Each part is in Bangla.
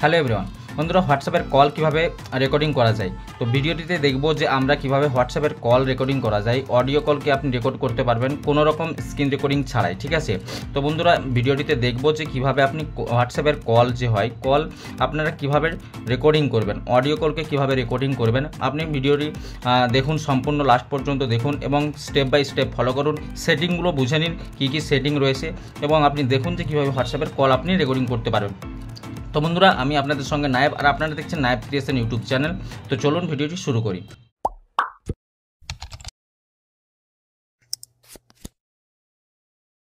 হ্যালো এভরিওয়ান, বন্ধুরা হোয়াটসঅ্যাপের কল কিভাবে রেকর্ডিং করা যায়। তো ভিডিওটিতে দেখব যে আমরা কিভাবে হোয়াটসঅ্যাপের কল রেকর্ডিং করা যায়। অডিও কলকে আপনি রেকর্ড করতে পারবেন কোনো রকম স্ক্রিন রেকর্ডিং ছাড়াই, ঠিক আছে। তো বন্ধুরা ভিডিওটিতে দেখব যে কিভাবে আপনি হোয়াটসঅ্যাপের কল যে হয় কল আপনারা কিভাবে রেকর্ডিং করবেন, অডিও কলকে কিভাবে রেকর্ডিং করবেন। আপনি ভিডিওটি দেখুন, সম্পূর্ণ লাস্ট পর্যন্ত দেখুন এবং স্টেপ বাই স্টেপ ফলো করুন। সেটিংগুলো বুঝে নিন কী কী সেটিং রয়েছে এবং আপনি দেখুন যে কীভাবে হোয়াটসঅ্যাপের কল আপনি রেকর্ডিং করতে পারবেন। তো বন্ধুরা আমি আপনাদের সঙ্গে নায়েব, আর আপনারা দেখছেন নায়েব ক্রিয়েশন ইউটিউব চ্যানেল। তো চলুন ভিডিওটি শুরু করি।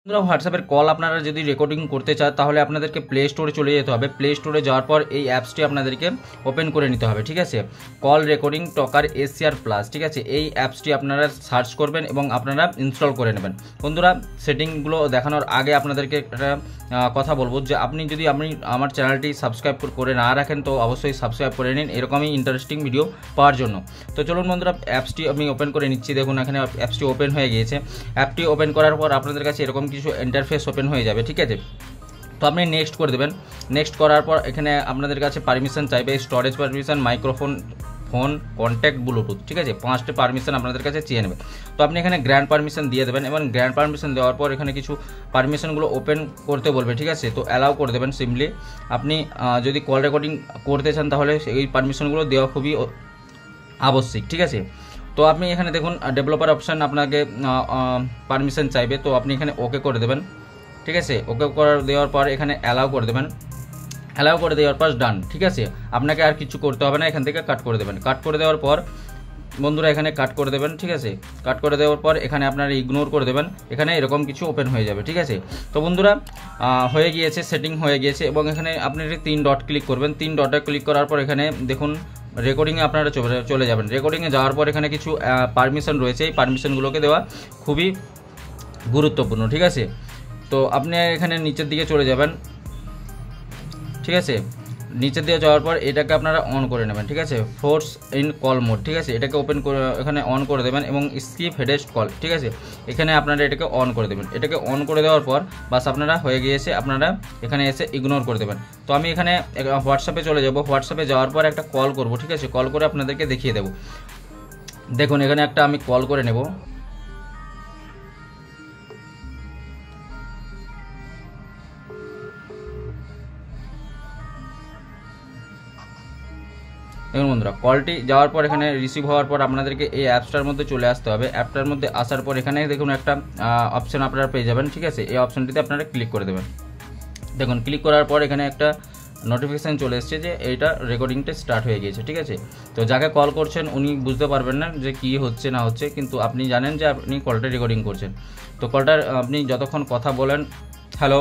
বন্ধুরা হোয়াটসঅ্যাপের কল আপনারা যদি রেকর্ডিং করতে চান তাহলে আপনাদেরকে প্লে স্টোরে চলে যেতে হবে। প্লে স্টোরে যাওয়ার পর এই অ্যাপসটি আপনাদেরকে ওপেন করে নিতে হবে, ঠিক আছে। Call recording talker ACR plus, ঠিক আছে। এই অ্যাপসটি আপনারা সার্চ করবেন এবং আপনারা ইনস্টল করে নেবেন। বন্ধুরা সেটিংগুলো দেখানোর আগে আপনাদেরকে একটা কথা বলবো যে আপনি যদি আমার চ্যানেলটি সাবস্ক্রাইব করে না রাখেন তো অবশ্যই সাবস্ক্রাইব করে নিন এরকমই ইন্টারেস্টিং ভিডিও পাওয়ার জন্য। তো চলুন বন্ধুরা অ্যাপসটি আমি ওপেন করে নিচ্ছি। দেখুন এখানে অ্যাপসটি ওপেন হয়ে গিয়েছে। অ্যাপটি ওপেন করার পর আপনাদের কাছে এরকম কিছু ইন্টারফেস ওপেন হয়ে যাবে, ঠিক আছে। তো আপনি নেক্সট করে দেবেন। নেক্সট করার পর এখানে আপনাদের কাছে পারমিশন চাইবে, storage permission, microphone, phone, contact, Bluetooth, ঠিক আছে। 5টা পারমিশন আপনাদের কাছে চেয়ে নেবে। তো আপনি এখানে গ্র্যান্ড পারমিশন দিয়ে দেবেন এবং গ্র্যান্ড পারমিশন দেওয়ার পর এখানে কিছু পারমিশনগুলো ওপেন করতে বলবে, ঠিক আছে। তো অ্যালাউ করে দেবেন সিম্পলি। আপনি যদি কল রেকর্ডিং করতে চান তাহলে এই পারমিশনগুলো দেওয়া খুবই আবশ্যিক, ঠিক আছে। তো আপনি এখানে দেখুন ডেভেলপার অপশান আপনাকে পারমিশন চাইবে, তো আপনি এখানে ওকে করে দেবেন, ঠিক আছে। ওকে করে দেওয়ার পর এখানে অ্যালাউ করে দেবেন। অ্যালাউ করে দেওয়ার পর ডান, ঠিক আছে। আপনাকে আর কিছু করতে হবে না, এখান থেকে কাট করে দেবেন। কাট করে দেওয়ার পর বন্ধুরা এখানে কাট করে দেবেন, ঠিক আছে। কাট করে দেওয়ার পর এখানে আপনারা ইগনোর করে দেবেন। এখানে এরকম কিছু ওপেন হয়ে যাবে, ঠিক আছে। তো বন্ধুরা হয়ে গিয়েছে, সেটিং হয়ে গিয়েছে এবং এখানে আপনি 3 ডট ক্লিক করবেন। 3 ডটে ক্লিক করার পর এখানে দেখুন রেকর্ডিংয়ে আপনারা চলে যাবেন। রেকর্ডিংয়ে যাওয়ার পর এখানে কিছু পারমিশন রয়েছে, এই পারমিশনগুলোকে দেওয়া খুবই গুরুত্বপূর্ণ, ঠিক আছে। তো আপনি এখানে নিচের দিকে চলে যাবেন, ঠিক আছে। নিচের দিকে যাওয়ার পর এটাকে আপনারা অন করে নেবেন, ঠিক আছে। ফোর্স ইন কল মোড, ঠিক আছে। এটাকে ওপেন করে এখানে অন করে দেবেন এবং স্কিপ হেডেস্ট কল, ঠিক আছে। এখানে আপনারা এটাকে অন করে দেবেন। এটাকে অন করে দেওয়ার পর বাস আপনারা হয়ে গিয়েছে, আপনারা এখানে এসে ইগনোর করে দেবেন। তো আমি এখানে হোয়াটসঅ্যাপে চলে যাব। হোয়াটসঅ্যাপে যাওয়ার পর একটা কল করব, ঠিক আছে। কল করে আপনাদেরকে দেখিয়ে দেবো। দেখুন এখানে একটা আমি কল করে নেব। দেখুন বন্ধুরা কলটি যাওয়ার পর এখানে রিসিভ হওয়ার পর আপনাদেরকে এই অ্যাপসটার মধ্যে চলে আসতে হবে। অ্যাপটার মধ্যে আসার পর এখানে দেখুন একটা অপশান আপনারা পেয়ে যাবেন, ঠিক আছে। এই অপশানটিতে আপনারা ক্লিক করে দেবেন। দেখুন ক্লিক করার পর এখানে একটা নোটিফিকেশান চলে এসছে যে এইটা রেকর্ডিংটা স্টার্ট হয়ে গিয়েছে, ঠিক আছে। তো যাকে কল করছেন উনি বুঝতে পারবেন না যে কী হচ্ছে না হচ্ছে, কিন্তু আপনি জানেন যে আপনি কলটা রেকর্ডিং করছেন। তো কলটার আপনি যতক্ষণ কথা বলেন, হ্যালো,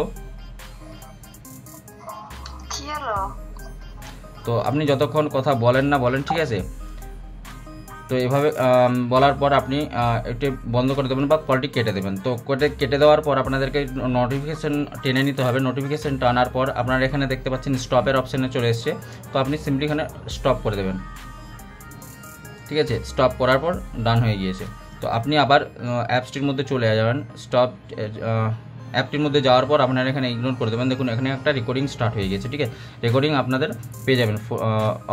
তো আপনি যতক্ষণ কথা বলেন না বলেন, ঠিক আছে। তো এভাবে বলার পর আপনি একটি বন্ধ করে দেবেন বা কলটি কেটে দেবেন। তো কেটে দেওয়ার পর আপনাদেরকে নোটিফিকেশান টেনে নিতে হবে। নোটিফিকেশান টানার পর আপনারা এখানে দেখতে পাচ্ছেন স্টপের অপশানে চলে এসছে। তো আপনি সিম্পলি এখানে স্টপ করে দেবেন, ঠিক আছে। স্টপ করার পর ডান হয়ে গিয়েছে। তো আপনি আবার অ্যাপসটির মধ্যে চলে যাবেন। অ্যাপটির মধ্যে যাওয়ার পর আপনারা এখানে ইগনোর করে দেবেন। দেখুন এখানে একটা রেকর্ডিং স্টার্ট হয়ে গেছে, ঠিক আছে। রেকর্ডিং আপনাদের পেয়ে যাবেন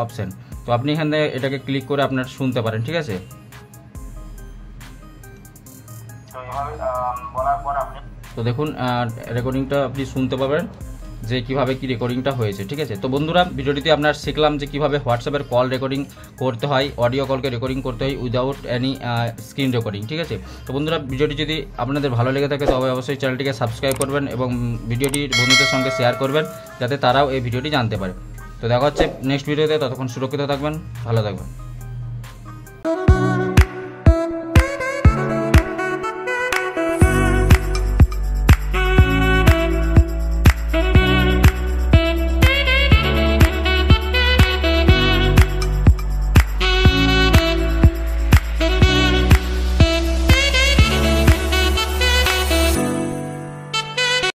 অপশান। তো আপনি এখান থেকে এটাকে ক্লিক করে আপনারা শুনতে পারেন, ঠিক আছে। তো দেখুন রেকর্ডিংটা আপনি শুনতে পাবেন যে কীভাবে কি রেকর্ডিংটা হয়েছে, ঠিক আছে। তো বন্ধুরা ভিডিওটিতে আপনারা শিখলাম যে কীভাবে হোয়াটসঅ্যাপের কল রেকর্ডিং করতে হয়, অডিও কলকে রেকর্ডিং করতে হয় উইদাউট এনি স্ক্রিন রেকর্ডিং, ঠিক আছে। তো বন্ধুরা ভিডিওটি যদি আপনাদের ভালো লেগে থাকে তবে অবশ্যই চ্যানেলটিকে সাবস্ক্রাইব করবেন এবং ভিডিওটি বন্ধুদের সঙ্গে শেয়ার করবেন যাতে তারাও এই ভিডিওটি জানতে পারে। তো দেখা হচ্ছে নেক্সট ভিডিওতে, ততক্ষণ সুরক্ষিত থাকবেন, ভালো থাকবেন।